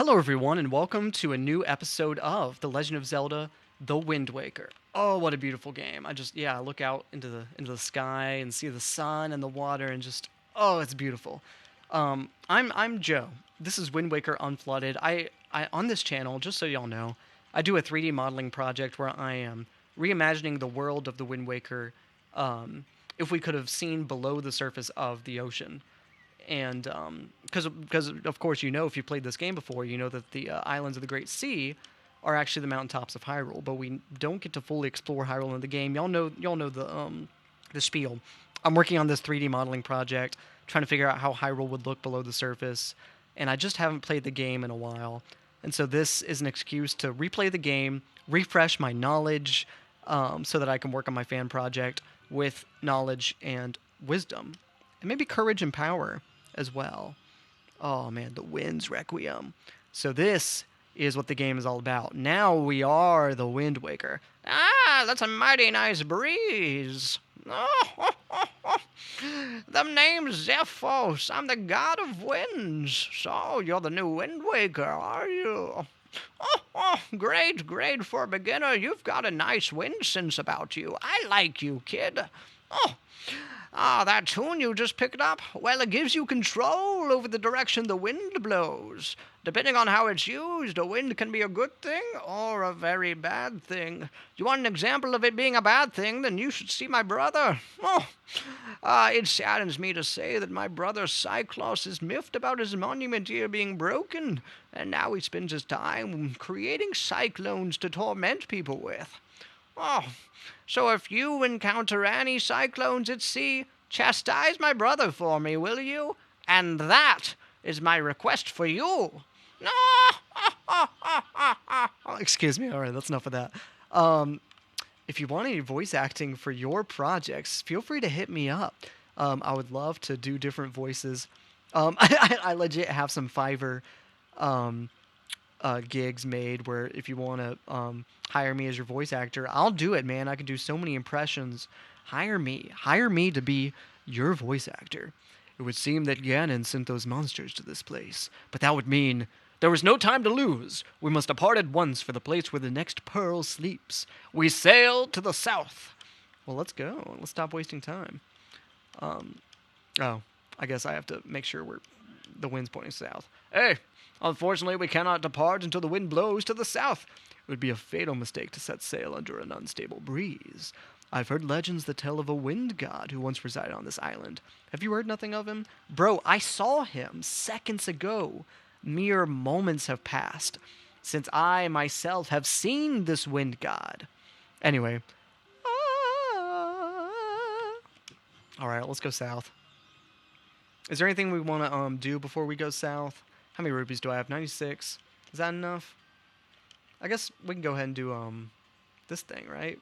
Hello, everyone, and welcome to a new episode of The Legend of Zelda: The Wind Waker. Oh, what a beautiful game! I look out into the sky and see the sun and the water, and it's beautiful. I'm Joe. This is Wind Waker Unflooded. I on this channel, just so y'all know, I do a 3D modeling project where I am reimagining the world of the Wind Waker, if we could have seen below the surface of the ocean. And because of course if you played this game before, you know that the islands of the Great Sea are actually the mountaintops of Hyrule, but we don't get to fully explore Hyrule in the game. Y'all know the spiel. I'm working on this 3D modeling project, trying to figure out how Hyrule would look below the surface, and I just haven't played the game in a while. And so this is an excuse to replay the game, refresh my knowledge, so that I can work on my fan project with knowledge and wisdom, and maybe courage and power as well. Oh man, the Wind's Requiem. So this is what the game is all about. Now we are the Wind Waker. Ah, that's a mighty nice breeze. Oh, the name's Zephos. I'm the god of winds. So you're the new Wind Waker, are you? Great for a beginner. You've got a nice wind sense about you. I like you, kid. Oh, that tune you just picked up? Well, it gives you control over the direction the wind blows. Depending on how it's used, a wind can be a good thing or a very bad thing. You want an example of it being a bad thing? Then you should see my brother. It saddens me to say that my brother Cyclops is miffed about his monument here being broken, and now he spends his time creating cyclones to torment people with. Oh, so if you encounter any cyclones at sea, chastise my brother for me, will you? And that is my request for you. No! Excuse me. All right, that's enough of that. If you want any voice acting for your projects, feel free to hit me up. I would love to do different voices. I legit have some Fiverr gigs made where if you want to hire me as your voice actor, I'll do it, man. I can do so many impressions. Hire me to be your voice actor. It would seem that Ganon sent those monsters to this place, but that would mean there was no time to lose. We must depart at once for the place where the next pearl sleeps. We sail to the south. Well, let's go. Let's stop wasting time. Oh, I guess I have to make sure the wind's pointing south. Hey, unfortunately, we cannot depart until the wind blows to the south. It would be a fatal mistake to set sail under an unstable breeze. I've heard legends that tell of a wind god who once resided on this island. Have you heard nothing of him? Bro, I saw him seconds ago. Mere moments have passed since I myself have seen this wind god. Anyway. Alright, let's go south. Is there anything we want to do before we go south? How many rupees do I have? 96. Is that enough? I guess we can go ahead and do this thing, right?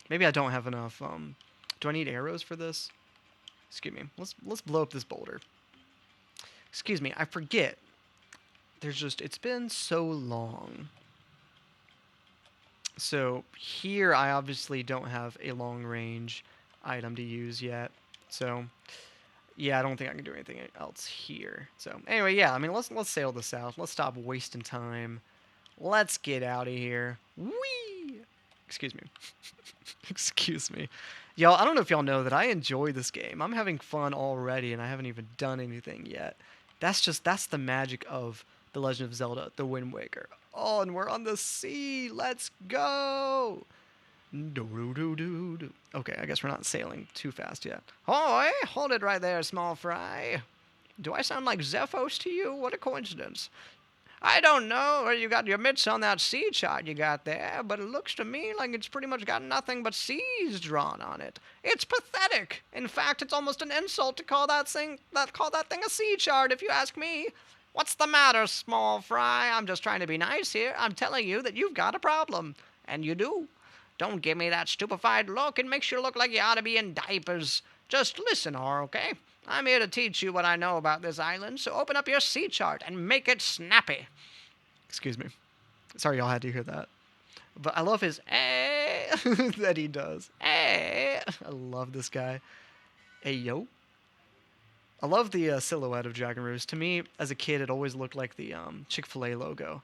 Maybe I don't have enough. Do I need arrows for this? Excuse me. Let's blow up this boulder. Excuse me. I forget. It's been so long. So here I obviously don't have a long range item to use yet. So yeah, I don't think I can do anything else here. So anyway, yeah, I mean let's sail the south. Let's stop wasting time. Let's get out of here. Whee! Excuse me. Excuse me. Y'all, I don't know if y'all know that I enjoy this game. I'm having fun already and I haven't even done anything yet. That's the magic of The Legend of Zelda: The Wind Waker. Oh, and we're on the sea. Let's go. Okay, I guess we're not sailing too fast yet. Hoy, hold it right there, small fry. Do I sound like Zephos to you? What a coincidence. I don't know where you got your mitts on that sea chart you got there, but it looks to me like it's pretty much got nothing but seas drawn on it. It's pathetic. In fact, it's almost an insult to call that thing a sea chart, if you ask me. What's the matter, small fry? I'm just trying to be nice here. I'm telling you that you've got a problem. And you do. Don't give me that stupefied look. It makes you look like you ought to be in diapers. Just listen, okay? I'm here to teach you what I know about this island, so open up your sea chart and make it snappy. Excuse me. Sorry y'all had to hear that. But I love his that he does. I love this guy. Hey, yo. I love the silhouette of Dragon Roost. To me, as a kid, it always looked like the Chick-fil-A logo.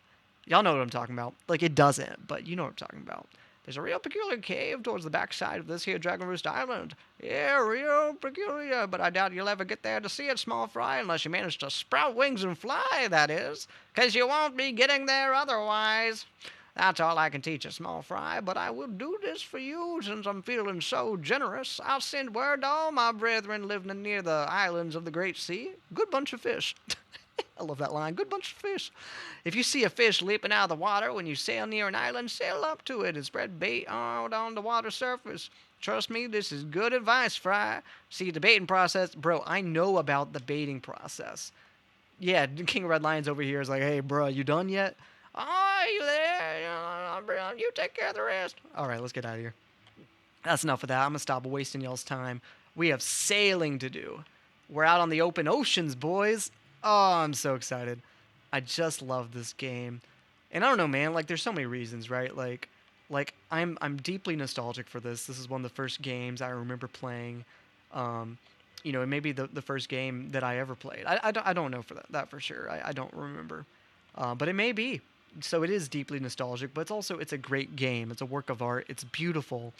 Y'all know what I'm talking about. Like, it doesn't, but you know what I'm talking about. There's a real peculiar cave towards the backside of this here Dragon Roost Island. Yeah, real peculiar, but I doubt you'll ever get there to see it, small fry, unless you manage to sprout wings and fly, that is. 'Cause you won't be getting there otherwise. That's all I can teach you, small fry, but I will do this for you since I'm feeling so generous. I'll send word to all my brethren living near the islands of the Great Sea. Good bunch of fish. I love that line. Good bunch of fish. If you see a fish leaping out of the water when you sail near an island, sail up to it and spread bait out on the water surface. Trust me, this is good advice, Fry. See, the baiting process, bro, I know about the baiting process. Yeah, King of Red Lions over here is like, hey, bro, you done yet? Oh, you there? You take care of the rest. All right, let's get out of here. That's enough of that. I'm going to stop wasting y'all's time. We have sailing to do. We're out on the open oceans, boys. Oh, I'm so excited. I just love this game. And I don't know, man, like there's so many reasons, right? Like I'm deeply nostalgic for this. This is one of the first games I remember playing. You know, it may be the first game that I ever played. I don't know for that for sure. I don't remember. But it may be. So it is deeply nostalgic, but it's a great game. It's a work of art. It's beautiful.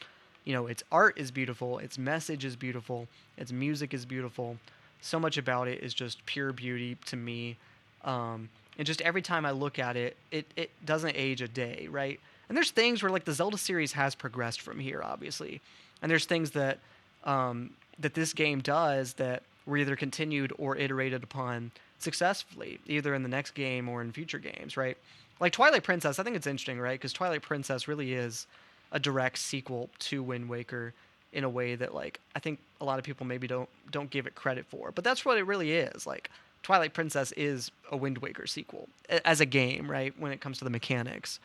You know, its art is beautiful. Its message is beautiful. Its music is beautiful. So much about it is just pure beauty to me. And just every time I look at it, it doesn't age a day, right? And there's things where like the Zelda series has progressed from here, obviously. And there's things that that this game does that were either continued or iterated upon successfully, either in the next game or in future games, right? Like Twilight Princess, I think it's interesting, right? Because Twilight Princess really is a direct sequel to Wind Waker in a way that like I think a lot of people maybe don't give it credit for. But that's what it really is. Like Twilight Princess is a Wind Waker sequel as a game, right? When it comes to the mechanics,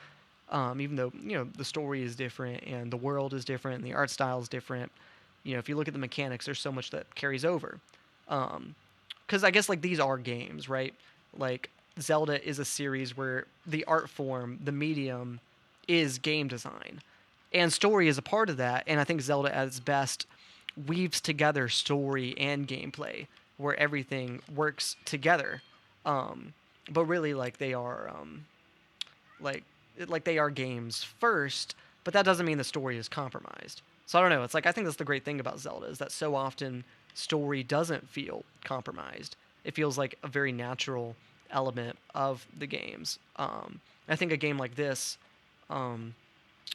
even though you know the story is different and the world is different and the art style is different. You know, if you look at the mechanics, there's so much that carries over. Because I guess like these are games, right? Like Zelda is a series where the art form, the medium, is game design, and story is a part of that. And I think Zelda, at its best, weaves together story and gameplay, where everything works together. But really, like they are, like they are games first. But that doesn't mean the story is compromised. So I don't know. It's like I think that's the great thing about Zelda is that so often story doesn't feel compromised. It feels like a very natural element of the games. I think a game like this,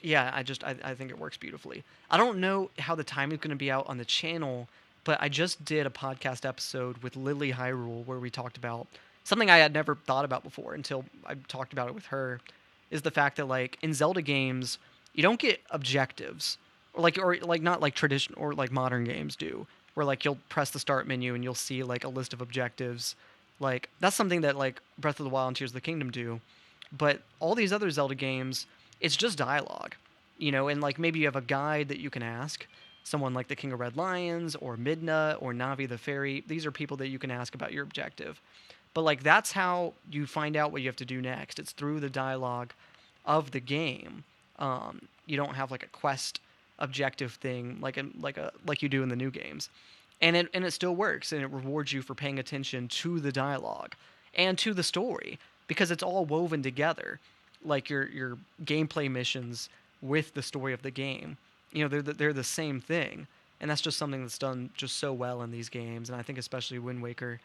yeah, I think it works beautifully. I don't know how the time is going to be out on the channel, but I just did a podcast episode with Lily Hyrule where we talked about something I had never thought about before until I talked about it with her, is the fact that like in Zelda games, you don't get objectives or like not like tradition or like modern games do, where like you'll press the start menu and you'll see like a list of objectives. Like that's something that like Breath of the Wild and Tears of the Kingdom do, but all these other Zelda games, it's just dialogue, you know, and like maybe you have a guide that you can ask someone like the King of Red Lions or Midna or Navi the Fairy. These are people that you can ask about your objective. But like that's how you find out what you have to do next. It's through the dialogue of the game. You don't have like a quest objective thing like you do in the new games. And it still works, and it rewards you for paying attention to the dialogue and to the story because it's all woven together, like your gameplay missions with the story of the game. You know, they're the same thing, and that's just something that's done just so well in these games. And I think especially Wind Waker,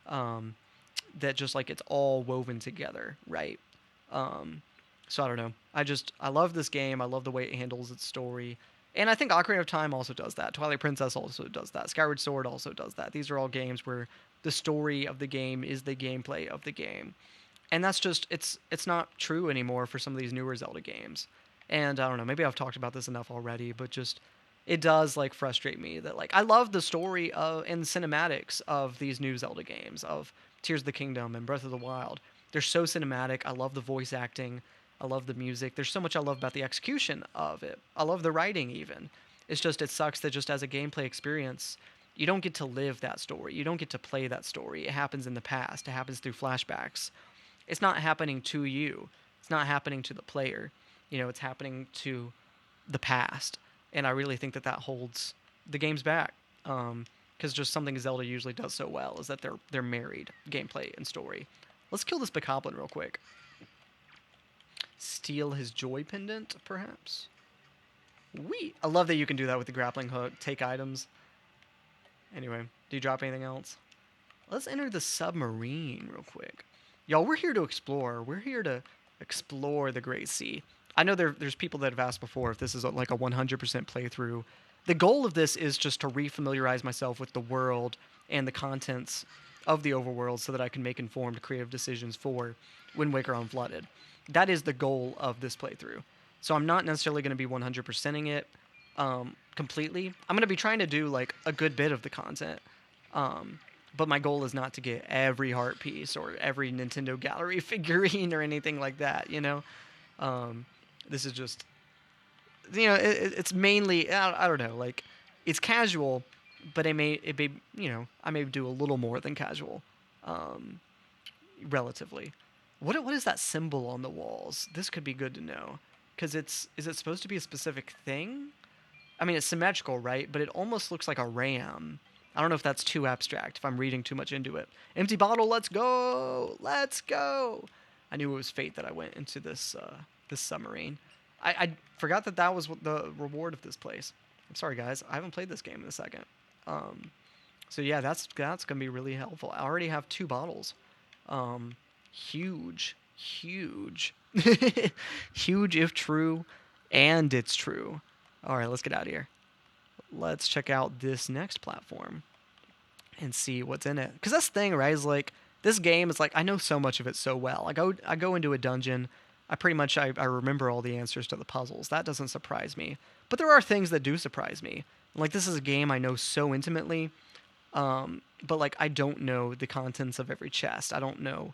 that just like it's all woven together, right? So I don't know. I love this game. I love the way it handles its story. And I think Ocarina of Time also does that. Twilight Princess also does that. Skyward Sword also does that. These are all games where the story of the game is the gameplay of the game. And that's just, it's not true anymore for some of these newer Zelda games. And I don't know, maybe I've talked about this enough already, but just, it does like frustrate me that like, I love the story and cinematics of these new Zelda games, of Tears of the Kingdom and Breath of the Wild. They're so cinematic. I love the voice acting. I love the music. There's so much I love about the execution of it. I love the writing even. It's just, it sucks that just as a gameplay experience, you don't get to live that story. You don't get to play that story. It happens in the past. It happens through flashbacks. It's not happening to you. It's not happening to the player. You know, it's happening to the past. And I really think that holds the games back. because just something Zelda usually does so well is that they're married, gameplay and story. Let's kill this Bokoblin real quick. Steal his joy pendant, perhaps? I love that you can do that with the grappling hook. Take items. Anyway, do you drop anything else? Let's enter the submarine real quick. Y'all, we're here to explore. We're here to explore the Great Sea. I know there's people that have asked before if this is like a 100% playthrough. The goal of this is just to refamiliarize myself with the world and the contents of the overworld so that I can make informed creative decisions for Wind Waker Unflooded. That is the goal of this playthrough. So I'm not necessarily going to be 100%ing it completely. I'm going to be trying to do like a good bit of the content. But my goal is not to get every heart piece or every Nintendo Gallery figurine or anything like that, you know? This is just, you know, it's mainly, I don't know, like, it's casual, but it may, you know, I may do a little more than casual, relatively. What is that symbol on the walls? This could be good to know. Because is it supposed to be a specific thing? I mean, it's symmetrical, right? But it almost looks like a ram. I don't know if that's too abstract, if I'm reading too much into it. Empty bottle, let's go! Let's go! I knew it was fate that I went into this submarine. I forgot that was the reward of this place. I'm sorry, guys. I haven't played this game in a second. So yeah, that's going to be really helpful. I already have 2 bottles. Huge. Huge if true, and it's true. All right, let's get out of here. Let's check out this next platform and see what's in it. Because that's the thing, right? Is like this game is like I know so much of it so well. I go into a dungeon. I remember all the answers to the puzzles. That doesn't surprise me. But there are things that do surprise me. Like this is a game I know so intimately. But like I don't know the contents of every chest. I don't know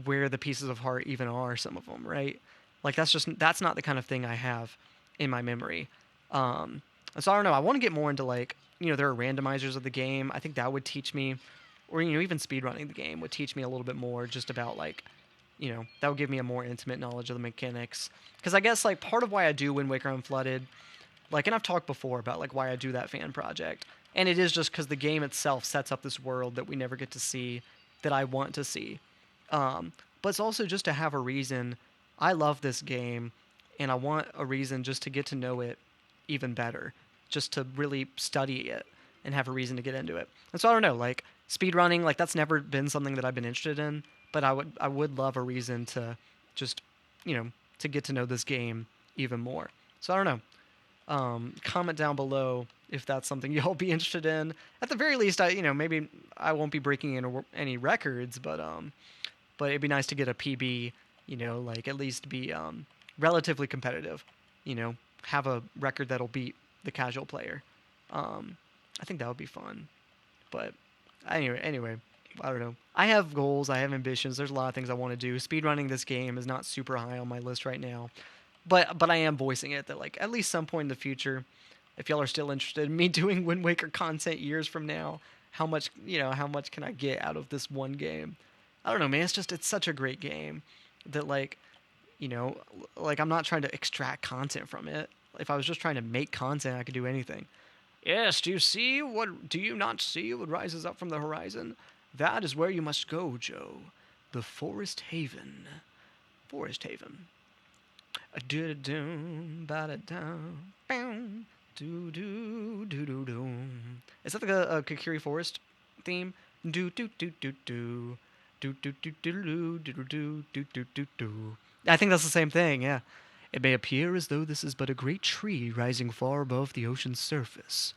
where the pieces of heart even are, some of them, right? Like that's not the kind of thing I have in my memory. And so I don't know, I want to get more into like, you know, there are randomizers of the game. I think that would teach me, or, you know, even speedrunning the game would teach me a little bit more just about like, you know, that would give me a more intimate knowledge of the mechanics. Because I guess like part of why I do Wind Waker Unflooded, like, and I've talked before about like why I do that fan project. And it is just because the game itself sets up this world that we never get to see that I want to see. But it's also just to have a reason. I love this game, and I want a reason just to get to know it even better, just to really study it and have a reason to get into it. And so I don't know, like speedrunning, like that's never been something that I've been interested in, but I would love a reason to just, you know, to get to know this game even more. So I don't know. Comment down below if that's something y'all be interested in. At the very least, maybe I won't be breaking any records, but it'd be nice to get a PB, you know, like at least be relatively competitive, you know, have a record that'll beat the casual player. I think that would be fun. But anyway, I don't know. I have goals, I have ambitions. There's a lot of things I want to do. Speedrunning this game is not super high on my list right now. But I am voicing it that like at least some point in the future, if y'all are still interested in me doing Wind Waker content years from now, how much can I get out of this one game? I don't know, man. It's such a great game that like, you know, like I'm not trying to extract content from it. If I was just trying to make content, I could do anything. Yes, do you not see what rises up from the horizon? That is where you must go, Joe. The Forest Haven. Forest Haven. Is that a Kokiri Forest theme? I think that's the same thing, yeah. It may appear as though this is but a great tree rising far above the ocean's surface,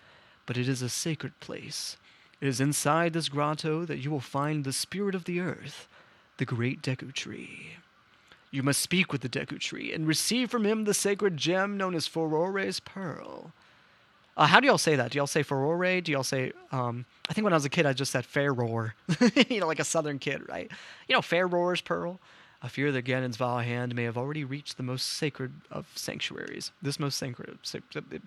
but it is a sacred place. It is inside this grotto that you will find the spirit of the earth, the great Deku tree. You must speak with the Deku tree and receive from him the sacred gem known as Furore's Pearl. How do y'all say that? Do y'all say Furore? Do y'all say, I think when I was a kid, I just said Fairroar. You know, like a southern kid, right? You know, Fairroar's Pearl. I fear that Ganon's vile hand may have already reached the most sacred of sanctuaries. This most sacred.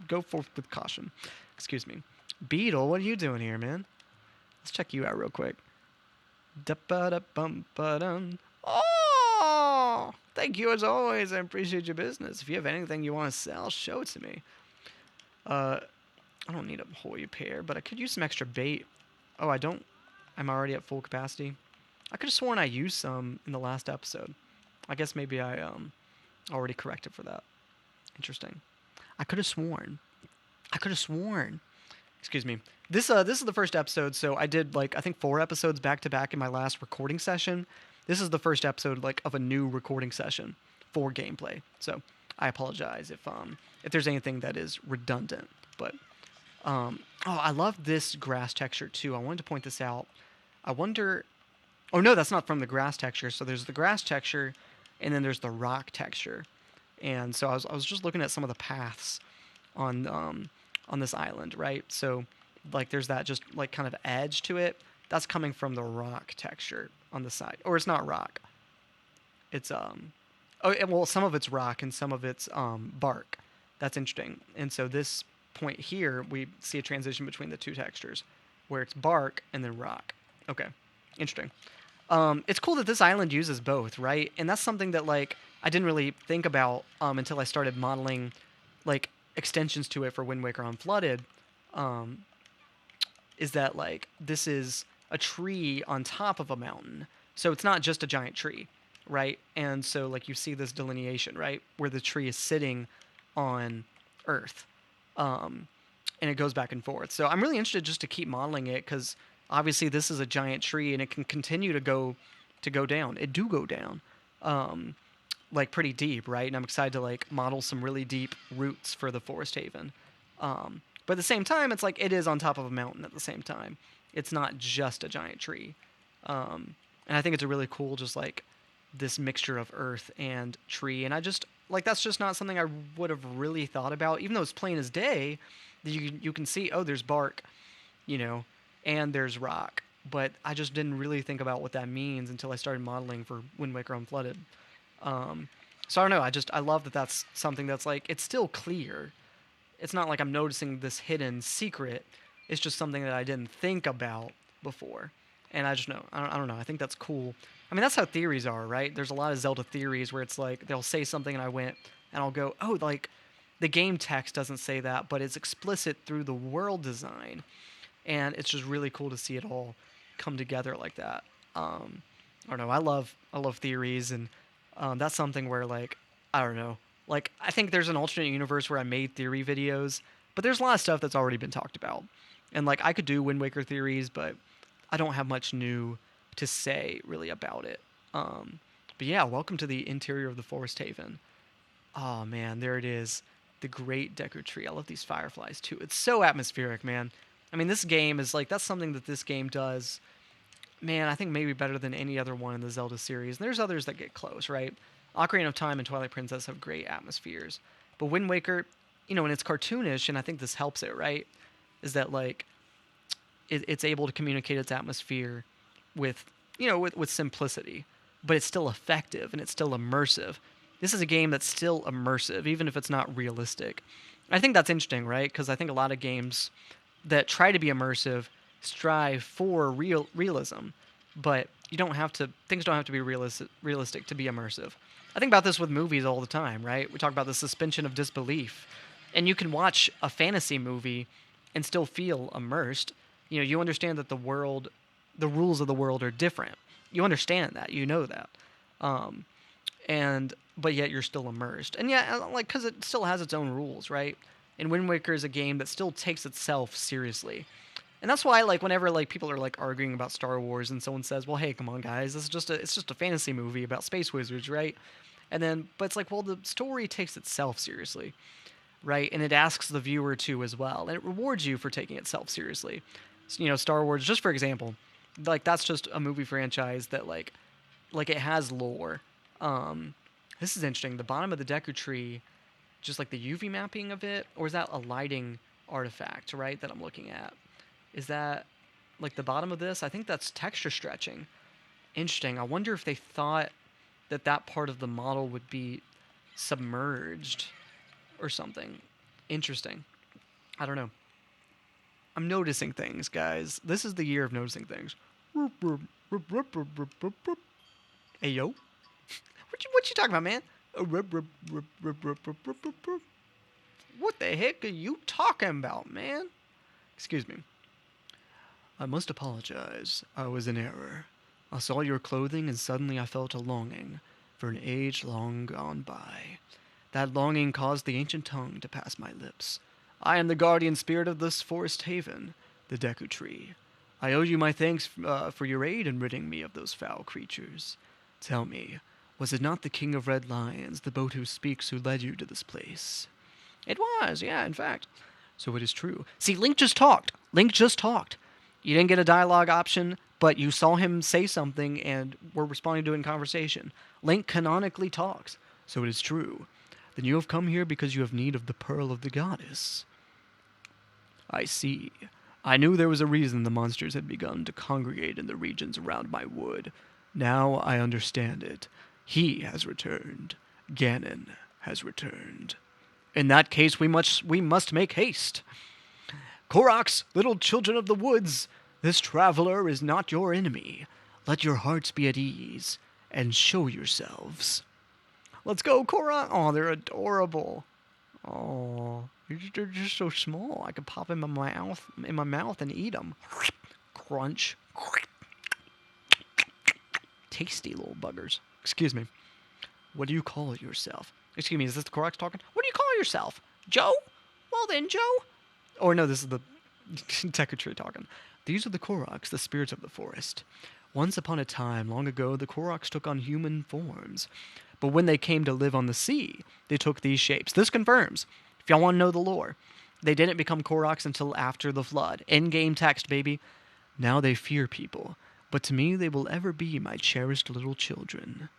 Go forth with caution. Excuse me. Beetle, what are you doing here, man? Let's check you out real quick. Oh, thank you as always. I appreciate your business. If you have anything you want to sell, show it to me. I don't need a holy pair, but I could use some extra bait. Oh, I don't. I'm already at full capacity. I could have sworn I used some in the last episode. I guess maybe I already corrected for that. Interesting. I could have sworn. I could have sworn. Excuse me. This is the first episode, so I did like I think 4 episodes back to back in my last recording session. This is the first episode like of a new recording session for gameplay. So I apologize if there's anything that is redundant. But oh, I love this grass texture too. I wanted to point this out. I wonder. Oh no, that's not from the grass texture. So there's the grass texture, and then there's the rock texture. And so I was just looking at some of the paths on this island, right? So like there's that just like kind of edge to it. That's coming from the rock texture on the side, or it's not rock. It's well, some of it's rock and some of it's bark. That's interesting. And so this point here, we see a transition between the two textures, where it's bark and then rock. Okay, interesting. It's cool that this island uses both, right? And that's something that like I didn't really think about until I started modeling like extensions to it for Wind Waker Unflooded. Is that like this is a tree on top of a mountain, so it's not just a giant tree, right? And so like you see this delineation, right, where the tree is sitting on Earth, and it goes back and forth. So I'm really interested just to keep modeling it because obviously this is a giant tree and it can continue to go down. It do go down, like pretty deep, right? And I'm excited to like model some really deep roots for the Forest Haven. But at the same time, it's like it is on top of a mountain at the same time. It's not just a giant tree. And I think it's a really cool, just like this mixture of earth and tree. And I just like that's just not something I would have really thought about, even though it's plain as day. You can see, oh, there's bark, you know, and there's rock. But I just didn't really think about what that means until I started modeling for Wind Waker Unflooded. So I don't know. I love that that's something that's like it's still clear. It's not like I'm noticing this hidden secret. It's just something that I didn't think about before. And I just know. I don't know. I think that's cool. I mean, that's how theories are, right? There's a lot of Zelda theories where it's like they'll say something and I'll go, oh, like the game text doesn't say that, but it's explicit through the world design. And it's just really cool to see it all come together like that. I don't know. I love theories, and that's something where like I don't know. Like I think there's an alternate universe where I made theory videos, but there's a lot of stuff that's already been talked about. And like I could do Wind Waker theories, but I don't have much new to say really about it. But yeah, welcome to the interior of the Forest Haven. Oh man, there it is. The Great Deku Tree. I love these fireflies too. It's so atmospheric, man. I mean, this game is like, that's something that this game does, man, I think maybe better than any other one in the Zelda series. And there's others that get close, right? Ocarina of Time and Twilight Princess have great atmospheres. But Wind Waker, you know, and it's cartoonish, and I think this helps it, right? Is that like, it's able to communicate its atmosphere with, you know, with simplicity. But it's still effective, and it's still immersive. This is a game that's still immersive, even if it's not realistic. I think that's interesting, right? Because I think a lot of games that try to be immersive strive for realism, but things don't have to be realistic to be immersive. I think about this with movies all the time, right? We talk about the suspension of disbelief, and you can watch a fantasy movie and still feel immersed. You know, you understand that the rules of the world are different. You understand that, you know that, but yet you're still immersed, and yeah, like because it still has its own rules, right? And Wind Waker is a game that still takes itself seriously. And that's why, like, whenever like people are like arguing about Star Wars, and someone says, "Well, hey, come on, guys, it's just a fantasy movie about space wizards, right?" And then, but it's like, well, the story takes itself seriously, right? And it asks the viewer to as well, and it rewards you for taking itself seriously. So, you know, Star Wars, just for example, like that's just a movie franchise that like it has lore. This is interesting. The bottom of the Deku Tree, just like the UV mapping of it, or is that a lighting artifact, right? That I'm looking at. Is that like the bottom of this? I think that's texture stretching. Interesting. I wonder if they thought that part of the model would be submerged or something. Interesting. I don't know. I'm noticing things, guys. This is the year of noticing things. Hey, yo. What you talking about, man? What the heck are you talking about, man? Excuse me. I must apologize. I was in error. I saw your clothing and suddenly I felt a longing for an age long gone by. That longing caused the ancient tongue to pass my lips. I am the guardian spirit of this forest haven, the Deku tree. I owe you my thanks for your aid in ridding me of those foul creatures. Tell me, was it not the King of Red Lions, the boat who speaks, who led you to this place? It was, yeah, in fact. So it is true. See, Link just talked. Link just talked. You didn't get a dialogue option, but you saw him say something and were responding to it in conversation. Link canonically talks. So it is true. Then you have come here because you have need of the Pearl of the Goddess. I see. I knew there was a reason the monsters had begun to congregate in the regions around my wood. Now I understand it. He has returned. Ganon has returned. In that case, we must make haste. Koroks, little children of the woods, this traveler is not your enemy. Let your hearts be at ease, and show yourselves. Let's go, Korok. Oh, they're adorable. Oh, they're just so small. I could pop them in my mouth and eat them. Crunch. Tasty little buggers. Excuse me. What do you call yourself? Excuse me, is this the Koroks talking? What do you call yourself? Joe? Well then, Joe. Or no, this is the Deku tree talking. These are the Koroks, the spirits of the forest. Once upon a time, long ago, the Koroks took on human forms. But when they came to live on the sea, they took these shapes. This confirms, if y'all want to know the lore, they didn't become Koroks until after the flood. In-game text, baby. Now they fear people, but to me they will ever be my cherished little children.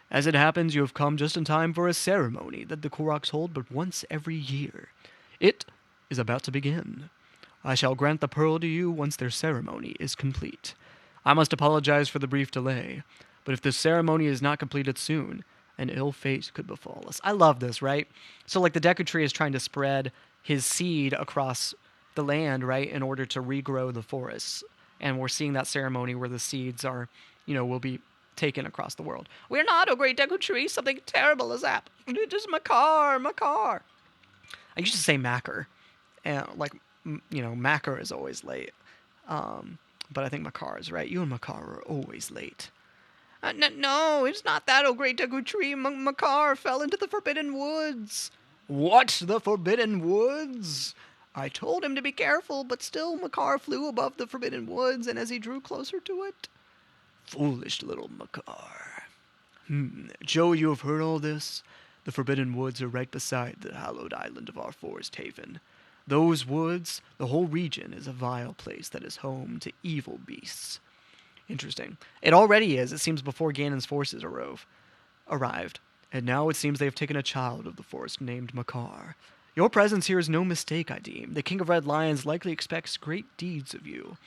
As it happens, you have come just in time for a ceremony that the Koroks hold but once every year. It is about to begin. I shall grant the pearl to you once their ceremony is complete. I must apologize for the brief delay, but if the ceremony is not completed soon, an ill fate could befall us. I love this, right? So, like, the Deku tree is trying to spread his seed across the land, right, in order to regrow the forests. And we're seeing that ceremony where the seeds are, will be taken across the world. We're not a great Deku tree. Something terrible has happened. It is Makar. I used to say Macker. And, Macker is always late. But I think Makar is right. You and Makar are always late. No, it's not that, oh great Deku tree. Makar fell into the Forbidden Woods. What? The Forbidden Woods? I told him to be careful, but still Makar flew above the Forbidden Woods, and as he drew closer to it... Foolish little Makar. Joe, you have heard all this? The Forbidden Woods are right beside the hallowed island of our forest haven. Those woods, the whole region, is a vile place that is home to evil beasts. Interesting. It already is, it seems, before Ganon's forces arrived. And now it seems they have taken a child of the forest named Makar. Your presence here is no mistake, I deem. The King of Red Lions likely expects great deeds of you.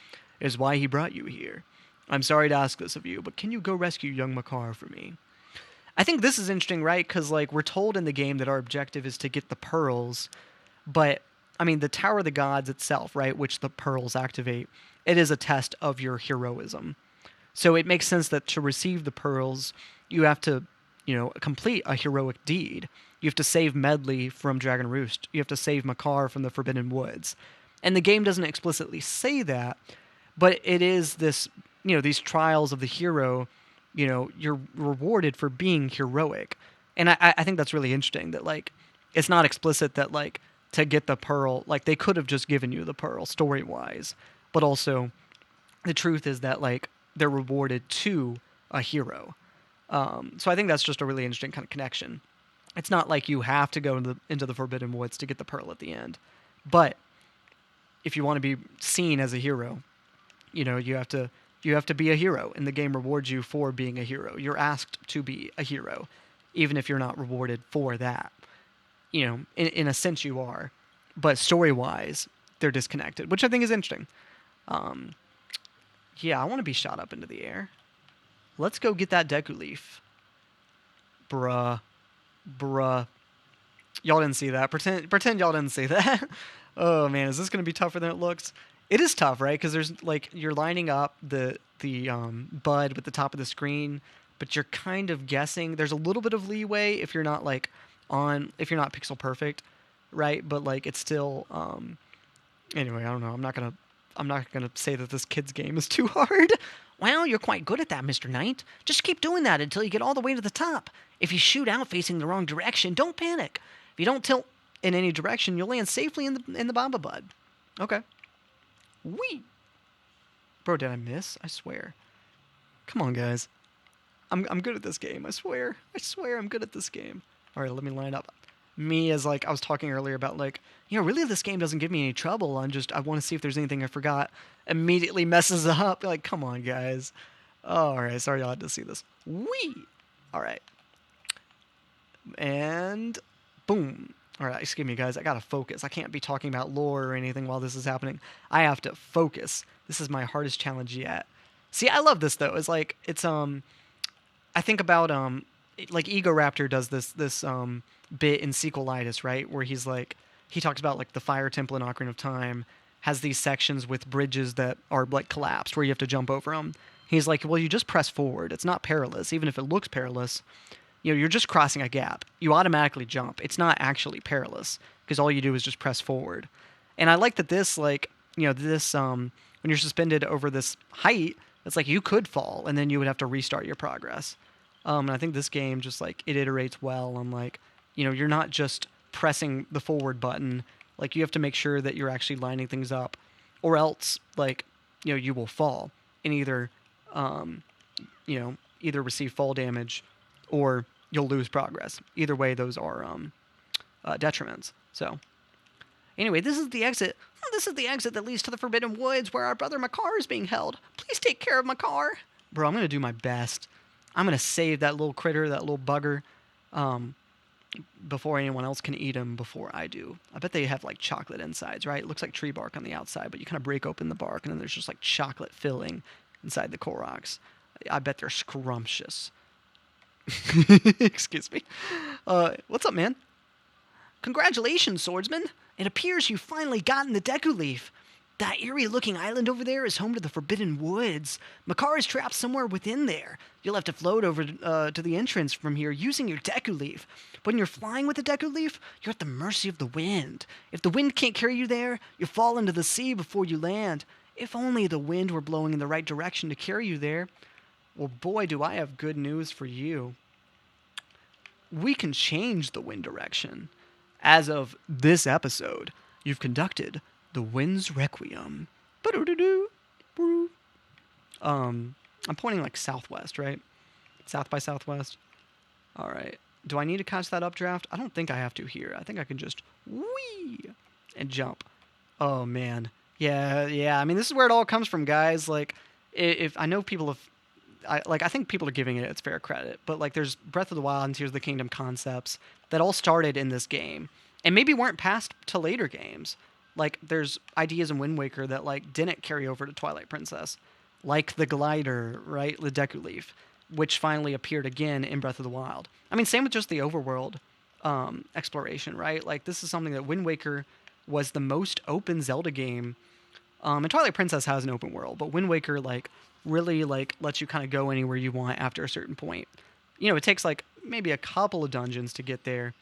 It is why he brought you here. I'm sorry to ask this of you, but can you go rescue young Makar for me? I think this is interesting, right? Because, we're told in the game that our objective is to get the pearls, but, the Tower of the Gods itself, right, which the pearls activate, it is a test of your heroism. So it makes sense that to receive the pearls, you have to, complete a heroic deed. You have to save Medley from Dragon Roost. You have to save Makar from the Forbidden Woods. And the game doesn't explicitly say that, but it is this, these trials of the hero, you're rewarded for being heroic. And I think that's really interesting that, it's not explicit that, to get the pearl, they could have just given you the pearl story-wise. But also, the truth is that, they're rewarded to a hero. So I think that's just a really interesting kind of connection. It's not like you have to go into the Forbidden Woods to get the pearl at the end. But if you want to be seen as a hero, you have to be a hero, and the game rewards you for being a hero. You're asked to be a hero, even if you're not rewarded for that. In a sense you are, but story-wise, they're disconnected, which I think is interesting. Yeah, I want to be shot up into the air. Let's go get that Deku Leaf. Bruh. Y'all didn't see that. Pretend y'all didn't see that. Oh, man, is this going to be tougher than it looks? It is tough, right? Because there's, you're lining up the bud with the top of the screen, but you're kind of guessing. There's a little bit of leeway if you're not, if you're not pixel perfect, right? But, it's still, anyway, I don't know. I'm not going to I'm not going to say that this kid's game is too hard. Well, you're quite good at that, Mr. Knight. Just keep doing that until you get all the way to the top. If you shoot out facing the wrong direction, don't panic. If you don't tilt In any direction, you'll land safely in the Bamba Bud. Okay. Wee! Bro, did I miss? I swear. Come on, guys. I'm good at this game. I swear. I swear I'm good at this game. All right, let me line up. Me as like I was talking earlier about like, really this game doesn't give me any trouble. I want to see if there's anything I forgot. Immediately messes up. Like, come on, guys. All right, sorry y'all had to see this. Wee. All right. And boom. All right, excuse me, guys. I gotta focus. I can't be talking about lore or anything while this is happening. I have to focus. This is my hardest challenge yet. See, I love this though. It's like I think about like Ego Raptor does this bit in Sequelitis, right, where he talks about like the Fire Temple in Ocarina of Time has these sections with bridges that are like collapsed where you have to jump over them. He's like, well, you just press forward. It's not perilous, even if it looks perilous. You're just crossing a gap. You automatically jump. It's not actually perilous because all you do is just press forward. And I like that this, like, this when you're suspended over this height, it's like you could fall and then you would have to restart your progress. And I think this game just like it iterates well on like, you're not just pressing the forward button. Like you have to make sure that you're actually lining things up, or else like, you will fall and either receive fall damage or you'll lose progress. Either way, those are detriments. So anyway, this is the exit. This is the exit that leads to the Forbidden Woods where our brother Makar is being held. Please take care of Makar. Bro, I'm going to do my best. I'm going to save that little critter, that little bugger, before anyone else can eat him before I do. I bet they have like chocolate insides, right? It looks like tree bark on the outside, but you kind of break open the bark and then there's just like chocolate filling inside the Koroks. I bet they're scrumptious. Excuse me. What's up, man? Congratulations, swordsman. It appears you've finally gotten the Deku Leaf. That eerie-looking island over there is home to the Forbidden Woods. Makar is trapped somewhere within there. You'll have to float over to the entrance from here using your Deku Leaf. But when you're flying with the Deku Leaf, you're at the mercy of the wind. If the wind can't carry you there, you fall into the sea before you land. If only the wind were blowing in the right direction to carry you there. Well, boy, do I have good news for you. We can change the wind direction. As of this episode, you've conducted the Wind's Requiem. I'm pointing like southwest, right? South by southwest. All right. Do I need to catch that updraft? I don't think I have to here. I think I can just whee and jump. Oh, man. Yeah. I mean, this is where it all comes from, guys. Like, if I know people have... I think people are giving it its fair credit, but like there's Breath of the Wild and Tears of the Kingdom concepts that all started in this game and maybe weren't passed to later games. Like there's ideas in Wind Waker that like didn't carry over to Twilight Princess, like the glider, right? The Deku Leaf, which finally appeared again in Breath of the Wild. I mean, same with just the overworld exploration, right? Like this is something that Wind Waker was the most open Zelda game. And Twilight Princess has an open world, but Wind Waker like really like lets you kind of go anywhere you want after a certain point. It takes like maybe a couple of dungeons to get there,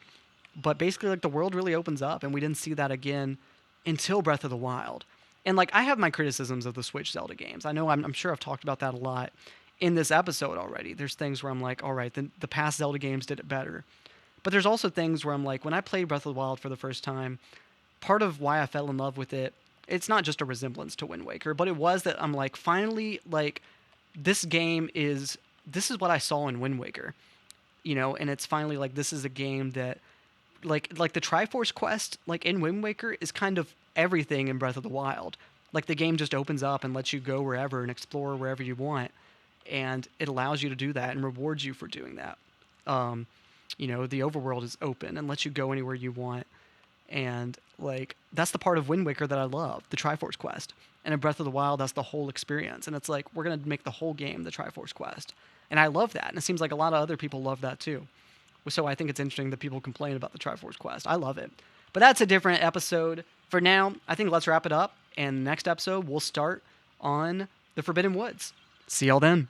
but basically like the world really opens up, and we didn't see that again until Breath of the Wild. And like I have my criticisms of the Switch Zelda games. I know I'm sure I've talked about that a lot in this episode already. There's things where I'm like, all right, the past Zelda games did it better. But there's also things where I'm like, when I played Breath of the Wild for the first time, part of why I fell in love with it, it's not just a resemblance to Wind Waker, but it was that I'm like, finally, like, this is what I saw in Wind Waker, and it's finally like, this is a game that, like the Triforce quest, like in Wind Waker, is kind of everything in Breath of the Wild. Like the game just opens up and lets you go wherever and explore wherever you want, and it allows you to do that and rewards you for doing that. The overworld is open and lets you go anywhere you want. And like that's the part of Wind Waker that I love, the Triforce quest. And in Breath of the Wild, that's the whole experience. And it's like we're gonna make the whole game the Triforce quest, and I love that. And it seems like a lot of other people love that too. So I think it's interesting that people complain about the Triforce quest. I love it, but that's a different episode. For now, I think let's wrap it up. And next episode we'll start on the Forbidden Woods. See y'all then.